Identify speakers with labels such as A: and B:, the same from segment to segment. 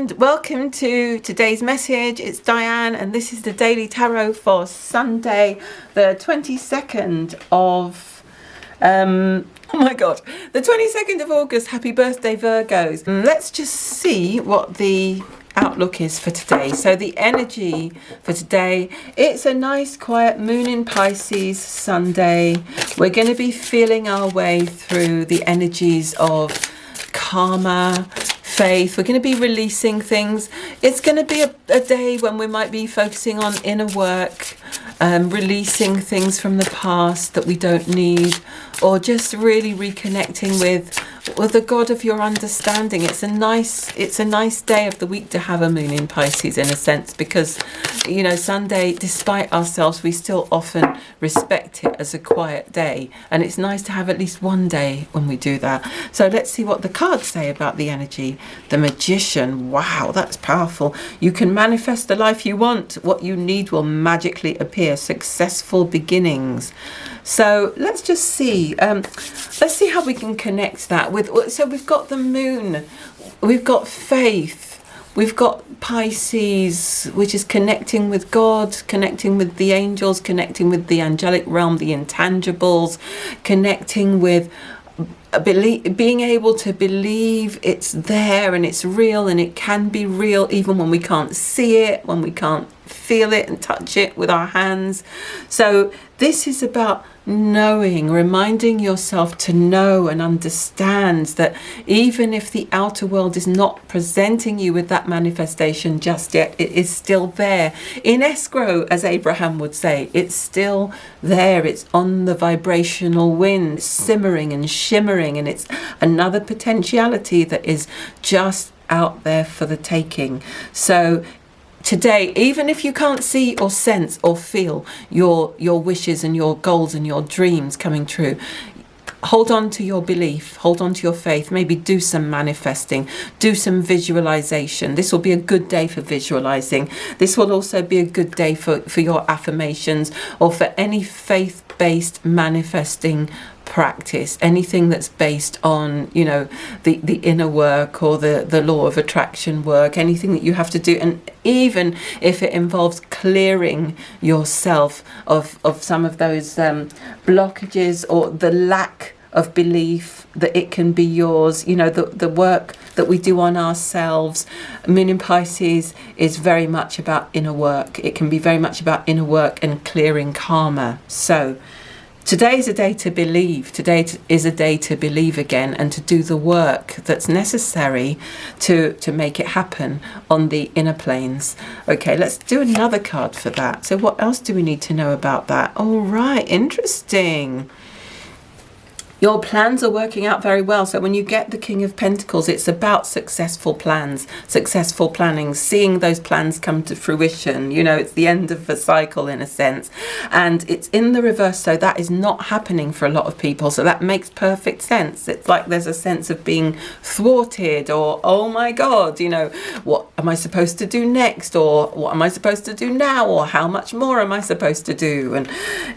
A: and welcome to today's message. It's Diane, and this is the Daily Tarot for Sunday, the 22nd of the 22nd of August. Happy birthday, Virgos. Let's just see what the outlook is for today. So the energy for today, it's a nice quiet moon in Pisces Sunday. We're going to be feeling our way through the energies of karma, faith. We're going to be releasing things. It's going to be a day when we might be focusing on inner work, releasing things from the past that we don't need, or just really reconnecting with the God of your understanding. It's a nice day of the week to have a moon in Pisces, in a sense, because Sunday, despite ourselves, we still often respect it as a quiet day, and it's nice to have at least one day when we do that. So let's see what the cards say about the energy. The Magician. Wow, that's powerful. You can manifest the life you want. What you need will magically appear. Successful beginnings. So let's just see. Let's see how we can connect that with. So we've got the moon, we've got faith, we've got Pisces, which is connecting with God, connecting with the angels, connecting with the angelic realm, the intangibles, connecting with being able to believe it's there and it's real, and it can be real even when we can't see it, when we can't feel it and touch it with our hands. So this is about knowing, reminding yourself to know and understand that even if the outer world is not presenting you with that manifestation just yet, it is still there in escrow, as Abraham would say. It's still there. It's on the vibrational wind, simmering and shimmering, and it's another potentiality that is just out there for the taking. So today, even if you can't see or sense or feel your wishes and your goals and your dreams coming true, hold on to your belief, hold on to your faith, maybe do some manifesting, do some visualization. This will be a good day for visualizing. This will also be a good day for your affirmations, or for any faith-based manifesting practice, anything that's based on the inner work or the law of attraction work, anything that you have to do. And even if it involves clearing yourself of some of those blockages or the lack of belief that it can be yours, the work that we do on ourselves. Moon in Pisces is very much about inner work. It can be very much about inner work and clearing karma. So today is a day to believe. Today is a day to believe again and to do the work that's necessary to make it happen on the inner planes. Okay, let's do another card for that. So what else do we need to know about that? All right, interesting. Your plans are working out very well. So when you get the King of Pentacles, it's about successful plans, successful planning, seeing those plans come to fruition. It's the end of a cycle in a sense. And it's in the reverse, so that is not happening for a lot of people. So that makes perfect sense. It's like there's a sense of being thwarted, or, oh my God, what am I supposed to do next? Or what am I supposed to do now? Or how much more am I supposed to do? And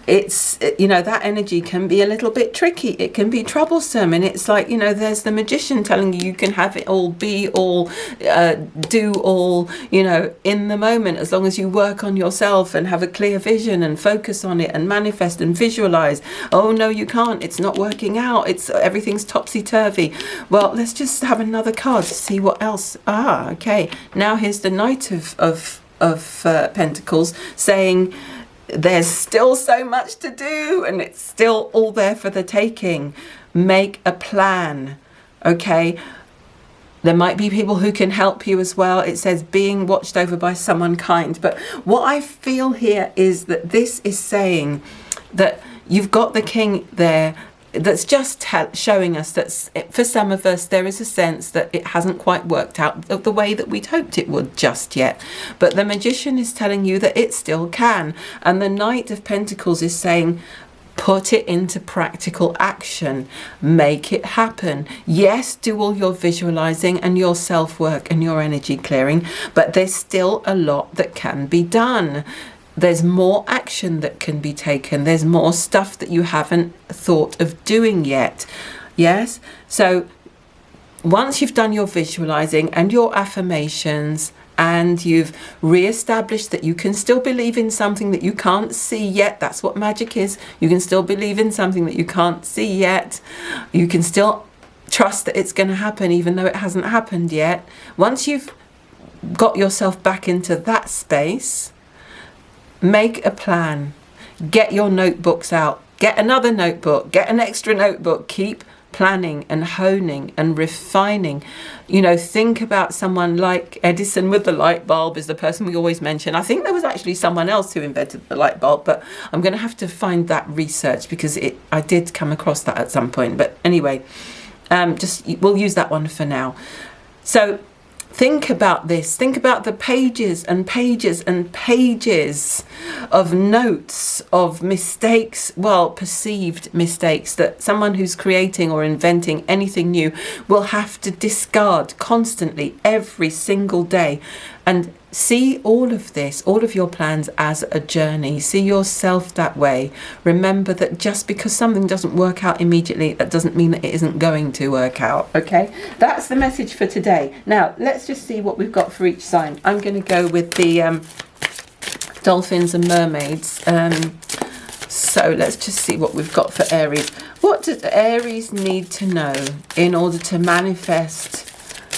A: it's, that energy can be a little bit tricky. It can be troublesome, and it's like there's the Magician telling you can have it all, be all, do all, in the moment, as long as you work on yourself and have a clear vision and focus on it and manifest and visualize. Oh no, you can't, it's not working out, everything's topsy-turvy. Well, let's just have another card to see what else. Okay, now here's the Knight of Pentacles saying there's still so much to do, and it's still all there for the taking. Make a plan. Okay, there might be people who can help you as well. It says being watched over by someone kind, but what I feel here is that this is saying that you've got the King there that's just showing us that for some of us there is a sense that it hasn't quite worked out the way that we'd hoped it would just yet, but the Magician is telling you that it still can, and the Knight of Pentacles is saying put it into practical action, make it happen. Yes, do all your visualizing and your self-work and your energy clearing, but there's still a lot that can be done. There's more action that can be taken. There's more stuff that you haven't thought of doing yet. Yes, so once you've done your visualizing and your affirmations, and you've re-established that you can still believe in something that you can't see yet. That's what magic is. You can still believe in something that you can't see yet. You can still trust that it's going to happen even though it hasn't happened yet. Once you've got yourself back into that space, make a plan. Get your notebooks out. Get another notebook. Get an extra notebook. Keep planning and honing and refining. You know, think about someone like Edison with the light bulb is the person we always mention. I think there was actually someone else who invented the light bulb, but I'm going to have to find that research because I did come across that at some point. But anyway, we'll use that one for now. So think about this. Think about the pages and pages and pages of notes of mistakes, well, perceived mistakes that someone who's creating or inventing anything new will have to discard constantly every single day. And see all of this, all of your plans as a journey. See yourself that way. Remember that just because something doesn't work out immediately, that doesn't mean that it isn't going to work out. Okay, that's the message for today. Now, let's just see what we've got for each sign. I'm going to go with the dolphins and mermaids. So let's just see what we've got for Aries. What does Aries need to know in order to manifest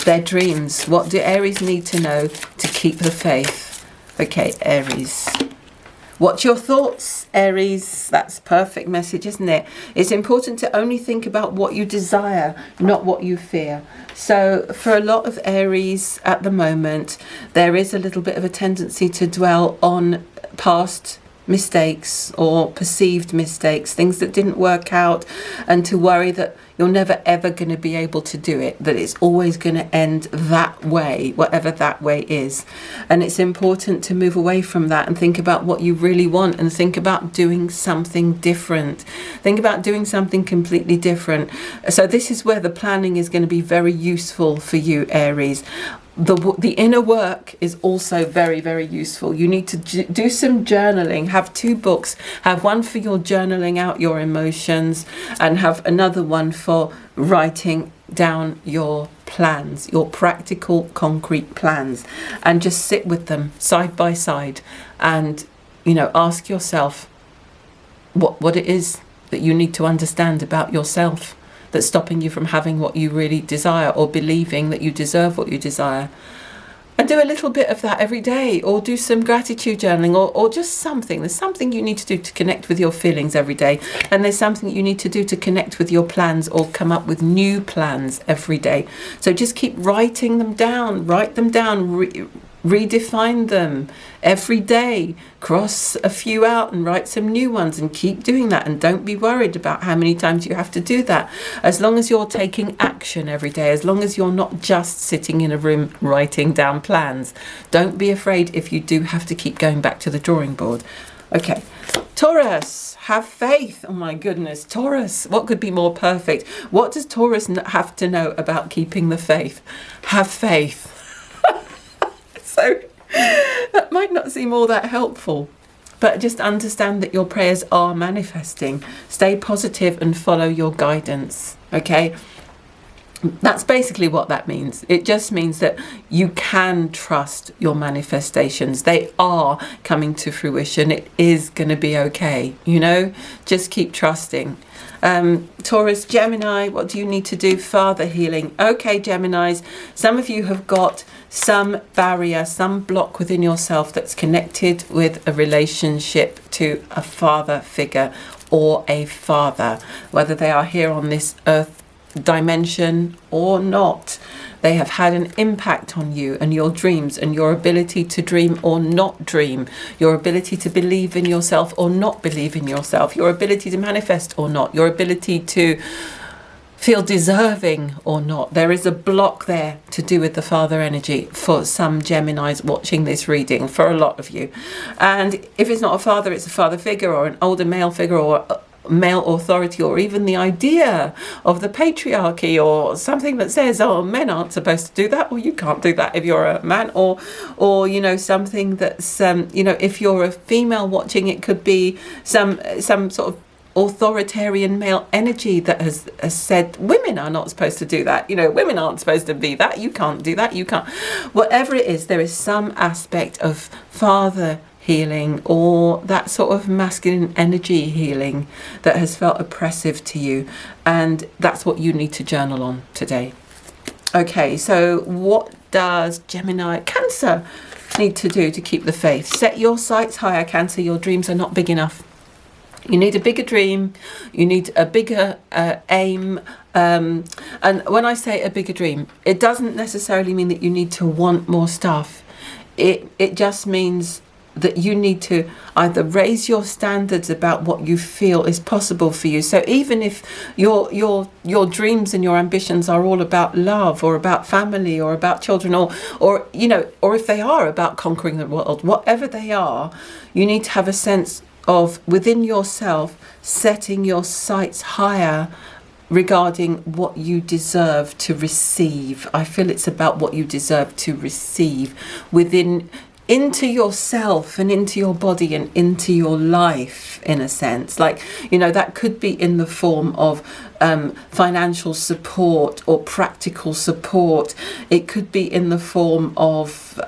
A: their dreams? What do Aries need to know to keep the faith? Okay, Aries. What's your thoughts, Aries? That's a perfect message, isn't it? It's important to only think about what you desire, not what you fear. So for a lot of Aries at the moment, there is a little bit of a tendency to dwell on past mistakes or perceived mistakes, things that didn't work out, and to worry that you're never ever going to be able to do it, that it's always going to end that way, whatever that way is. And it's important to move away from that and think about what you really want, and think about doing something different. Think about doing something completely different. So this is where the planning is going to be very useful for you, Aries. The inner work is also very, very useful. You need to do some journaling. Have 2 books. Have one for your journaling out your emotions, and have another one for writing down your plans, your practical, concrete plans, and just sit with them side by side and, you know, ask yourself what it is that you need to understand about yourself that's stopping you from having what you really desire, or believing that you deserve what you desire. And do a little bit of that every day, or do some gratitude journaling, or just something. There's something you need to do to connect with your feelings every day. And there's something you need to do to connect with your plans, or come up with new plans every day. So just keep writing them down, redefine them every day, cross a few out and write some new ones, and keep doing that. And don't be worried about how many times you have to do that, as long as you're taking action every day, as long as you're not just sitting in a room writing down plans. Don't be afraid if you do have to keep going back to the drawing board. Okay, Taurus, have faith. Oh my goodness, Taurus, what could be more perfect? What does Taurus have to know about keeping the faith? Have faith. So that might not seem all that helpful, but just understand that your prayers are manifesting. Stay positive and follow your guidance. Okay, that's basically what that means. It just means that you can trust your manifestations. They are coming to fruition. It is going to be okay. You know, just keep trusting. Taurus, Gemini, what do you need to do? Father healing. Okay, Geminis, some of you have got some barrier, some block within yourself that's connected with a relationship to a father figure or a father, whether they are here on this earth dimension or not. They have had an impact on you and your dreams and your ability to dream or not dream, your ability to believe in yourself or not believe in yourself, your ability to manifest or not, your ability to feel deserving or not. There is a block there to do with the father energy for some Geminis watching this reading, for a lot of you. And if it's not a father, it's a father figure or an older male figure or male authority, or even the idea of the patriarchy, or something that says, oh, men aren't supposed to do that, or you can't do that if you're a man, or you know, something that's you know, if you're a female watching, it could be some sort of authoritarian male energy that has said women are not supposed to do that, women aren't supposed to be that, you can't do that, you can't, whatever it is, there is some aspect of father healing or that sort of masculine energy healing that has felt oppressive to you, and that's what you need to journal on today. Okay, so what does Cancer need to do to keep the faith? Set your sights higher, Cancer. Your dreams are not big enough. You need a bigger dream. You need a bigger aim. And when I say a bigger dream, it doesn't necessarily mean that you need to want more stuff. It just means that you need to either raise your standards about what you feel is possible for you. So even if your dreams and your ambitions are all about love or about family or about children or if they are about conquering the world, whatever they are, you need to have a sense of within yourself setting your sights higher regarding what you deserve to receive. I feel it's about what you deserve to receive into yourself and into your body and into your life, in a sense. Like, that could be in the form of financial support or practical support. It could be in the form of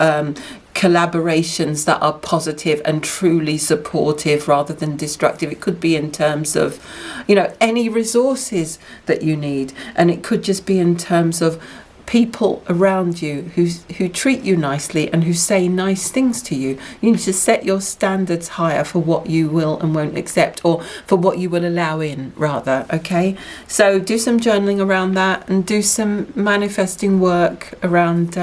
A: collaborations that are positive and truly supportive rather than destructive. It could be in terms of, any resources that you need. And it could just be in terms of people around you who treat you nicely and who say nice things to you. You need to set your standards higher for what you will and won't accept, or for what you will allow in, rather. Okay, so do some journaling around that and do some manifesting work around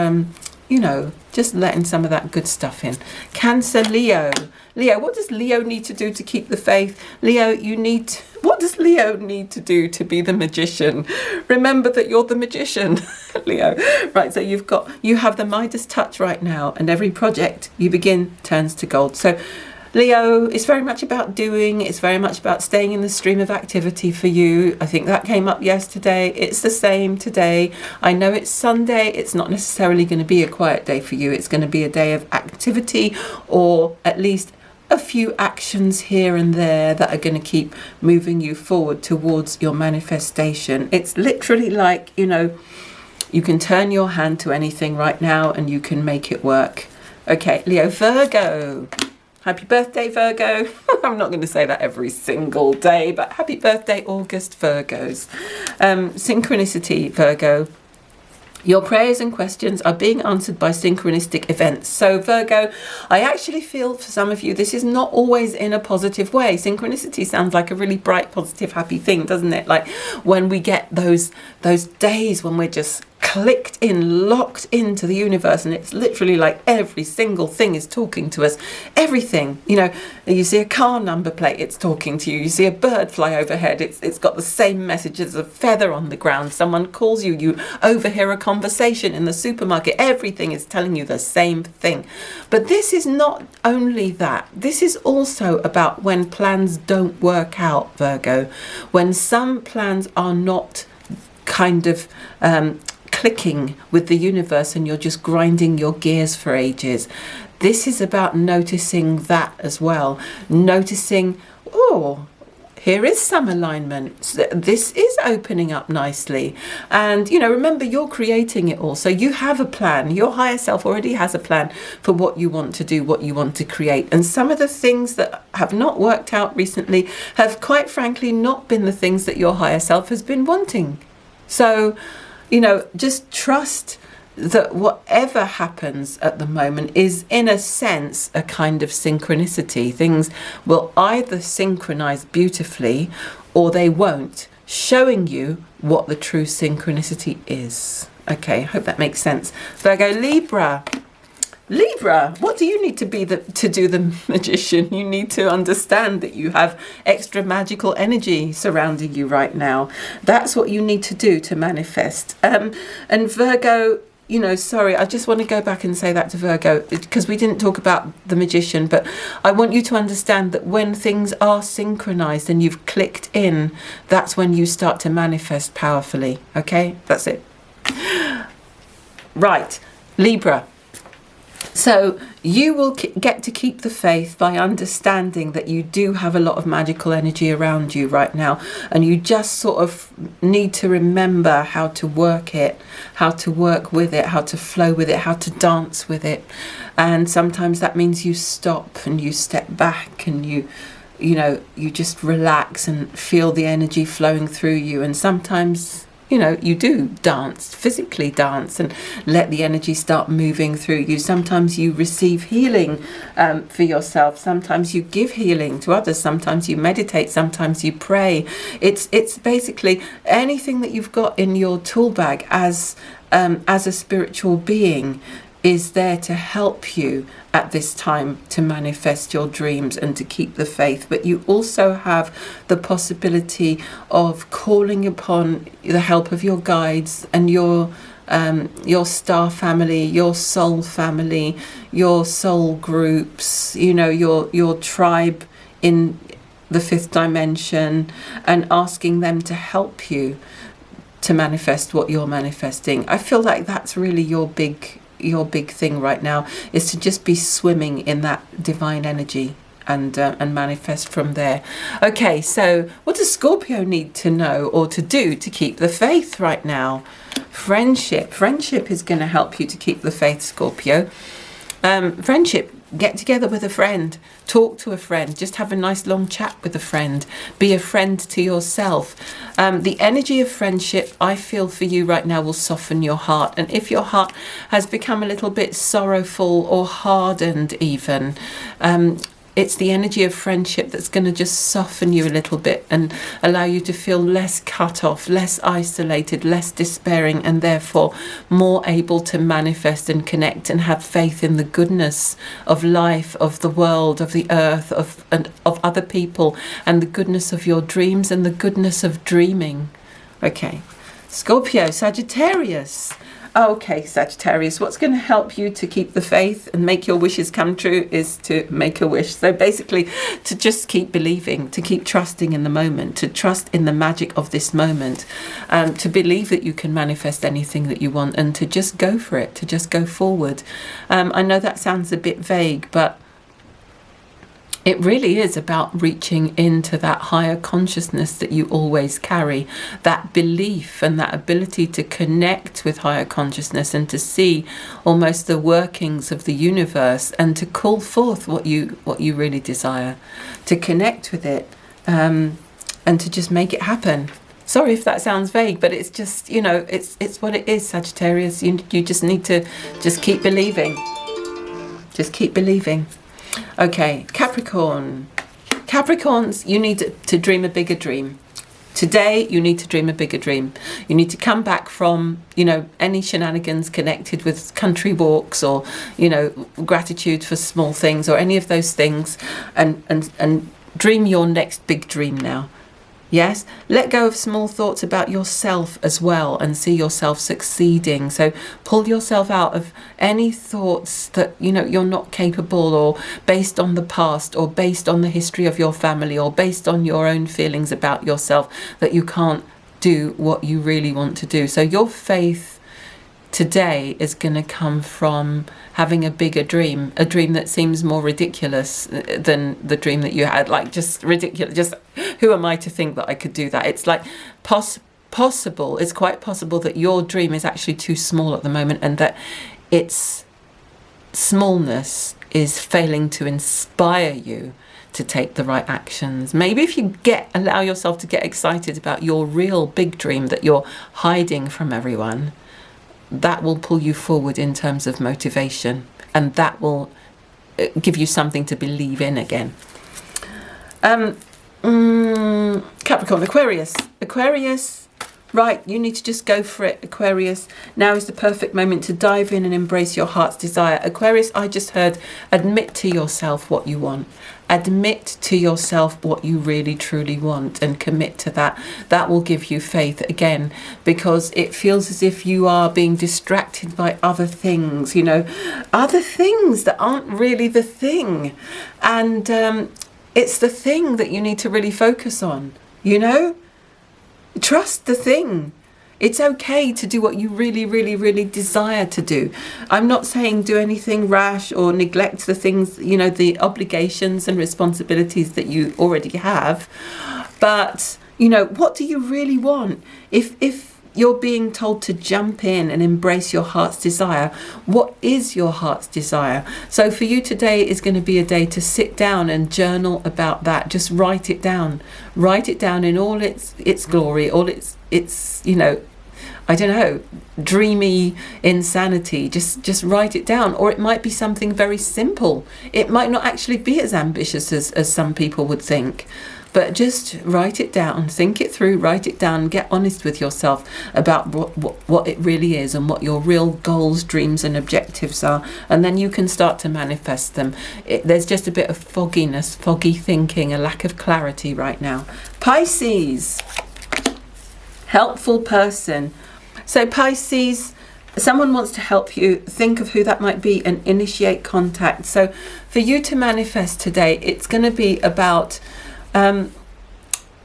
A: just letting some of that good stuff in. Cancer, Leo, what does Leo need to do to keep the faith? What does Leo need to do to be the magician? Remember that you're the magician, Leo. Right, so you have the Midas touch right now, and every project you begin turns to gold. So Leo, it's very much about doing. It's very much about staying in the stream of activity for you. I think that came up yesterday. It's the same today. I know it's Sunday. It's not necessarily going to be a quiet day for you. It's going to be a day of activity, or at least a few actions here and there that are going to keep moving you forward towards your manifestation. It's literally like, you can turn your hand to anything right now and you can make it work. Okay, Leo, Virgo. Happy birthday, Virgo. I'm not going to say that every single day, but happy birthday, August, Virgos. Synchronicity, Virgo. Your prayers and questions are being answered by synchronistic events. So Virgo, I actually feel for some of you, this is not always in a positive way. Synchronicity sounds like a really bright, positive, happy thing, doesn't it? Like when we get those days when we're just clicked in, locked into the universe, and it's literally like every single thing is talking to us. Everything, you see a car number plate, it's talking to you. You see a bird fly overhead, it's got the same message as a feather on the ground. Someone calls you, you overhear a conversation in the supermarket. Everything is telling you the same thing. But this is not only that. This is also about when plans don't work out, Virgo. When some plans are not kind of clicking with the universe and you're just grinding your gears for ages. This is about noticing that as well. Noticing, here is some alignment. This is opening up nicely. And, remember, you're creating it all. So you have a plan. Your higher self already has a plan for what you want to do, what you want to create. And some of the things that have not worked out recently have, quite frankly, not been the things that your higher self has been wanting. So, just trust that whatever happens at the moment is, in a sense, a kind of synchronicity. Things will either synchronize beautifully or they won't, showing you what the true synchronicity is. Okay, I hope that makes sense. Virgo, Libra, what do you need to be to do the magician? You need to understand that you have extra magical energy surrounding you right now. That's what you need to do to manifest. And Virgo, sorry, I just want to go back and say that to Virgo, because we didn't talk about the magician, but I want you to understand that when things are synchronized and you've clicked in, that's when you start to manifest powerfully. Okay, that's it. Right, Libra. So you will get to keep the faith by understanding that you do have a lot of magical energy around you right now, and you just sort of need to remember how to work it, how to work with it, how to flow with it, how to dance with it. And sometimes that means you stop and you step back and you just relax and feel the energy flowing through you. And sometimes you do dance, physically dance, and let the energy start moving through you. Sometimes you receive healing for yourself. Sometimes you give healing to others. Sometimes you meditate. Sometimes you pray. It's basically anything that you've got in your tool bag as a spiritual being is there to help you at this time to manifest your dreams and to keep the faith. But you also have the possibility of calling upon the help of your guides and your star family, your soul family, your soul groups, your tribe in the fifth dimension, and asking them to help you to manifest what you're manifesting. I feel like that's really your big thing right now, is to just be swimming in that divine energy and manifest from there. Okay, so what does Scorpio need to know or to do to keep the faith right now? Friendship is going to help you to keep the faith, Scorpio. Friendship, get together with a friend, talk to a friend, just have a nice long chat with a friend, be a friend to yourself. The energy of friendship, I feel, for you right now will soften your heart. And if your heart has become a little bit sorrowful or hardened even, it's the energy of friendship that's going to just soften you a little bit and allow you to feel less cut off, less isolated, less despairing, and therefore more able to manifest and connect and have faith in the goodness of life, of the world, of the earth, of other people, and the goodness of your dreams and the goodness of dreaming. Okay, Scorpio, Sagittarius. Okay, Sagittarius, what's going to help you to keep the faith and make your wishes come true is to make a wish. So basically, to just keep believing, to keep trusting in the moment, to trust in the magic of this moment, to believe that you can manifest anything that you want, and to just go for it, to just go forward. I know that sounds a bit vague, but it really is about reaching into that higher consciousness that you always carry, that belief and that ability to connect with higher consciousness and to see almost the workings of the universe and to call forth what you really desire, to connect with it, and to just make it happen. Sorry if that sounds vague, but it's just, it's what it is, Sagittarius. You just need to just keep believing. Just keep believing. Okay, Capricorn. Capricorns, you need to dream a bigger dream. Today, you need to dream a bigger dream. You need to come back from, any shenanigans connected with country walks or, gratitude for small things or any of those things, and dream your next big dream now. Yes, let go of small thoughts about yourself as well and see yourself succeeding. So pull yourself out of any thoughts that, you're not capable, or based on the past, or based on the history of your family, or based on your own feelings about yourself that you can't do what you really want to do. So your faith today is going to come from having a bigger dream, a dream that seems more ridiculous than the dream that you had, like just ridiculous. Just who am I to think that I could do that? It's like possible. It's quite possible that your dream is actually too small at the moment, and that its smallness is failing to inspire you to take the right actions. Maybe if you allow yourself to get excited about your real big dream that you're hiding from everyone, that will pull you forward in terms of motivation, and that will give you something to believe in again. Capricorn, Aquarius, right, you need to just go for it, Aquarius. Now is the perfect moment to dive in and embrace your heart's desire. Aquarius, I just heard, admit to yourself what you want. Admit to yourself what you really truly want and commit to that. That will give you faith again, because it feels as if you are being distracted by other things, other things that aren't really the thing. And it's the thing that you need to really focus on, Trust the thing. It's okay to do what you really, really, really desire to do. I'm not saying do anything rash or neglect the things, you know, the obligations and responsibilities that you already have. But, you know, what do you really want? If you're being told to jump in and embrace your heart's desire, what is your heart's desire? So for you today is going to be a day to sit down and journal about that. Just write it down. Write it down in all its glory, all its you know, I don't know, dreamy insanity. Just write it down. Or it might be something very simple. It might not actually be as ambitious as some people would think. But just write it down, think it through, write it down, get honest with yourself about what it really is and what your real goals, dreams and objectives are. And then you can start to manifest them. There's just a bit of fogginess, foggy thinking, a lack of clarity right now. Pisces, helpful person. So Pisces, someone wants to help you. Think of who that might be and initiate contact. So for you to manifest today, it's going to be about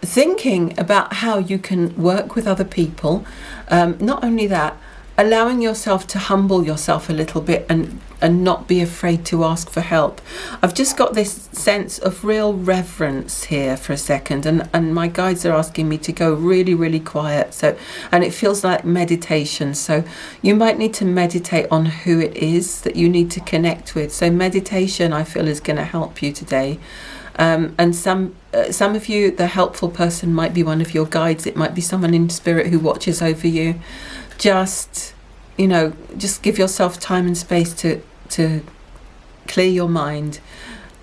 A: thinking about how you can work with other people. Not only that, allowing yourself to humble yourself a little bit and not be afraid to ask for help. I've just got this sense of real reverence here for a second, and my guides are asking me to go really, really quiet. So, and it feels like meditation. So you might need to meditate on who it is that you need to connect with. So meditation, I feel, is going to help you today. And some of you, the helpful person might be one of your guides. It might be someone in spirit who watches over you. Just, you know, just give yourself time and space to clear your mind,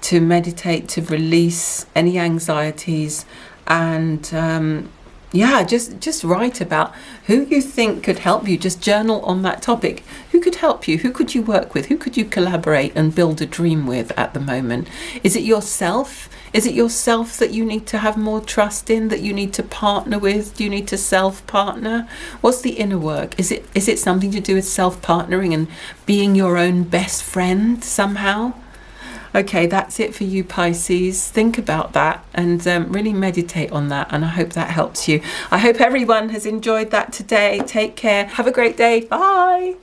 A: to meditate, to release any anxieties, and yeah, just write about who you think could help you. Just journal on that topic. Who could help you? Who could you work with? Who could you collaborate and build a dream with at the moment? Is it yourself? Is it yourself that you need to have more trust in, that you need to partner with? Do you need to self-partner? What's the inner work? Is it something to do with self-partnering and being your own best friend somehow? Okay, that's it for you, Pisces. Think about that and really meditate on that. And I hope that helps you. I hope everyone has enjoyed that today. Take care. Have a great day. Bye.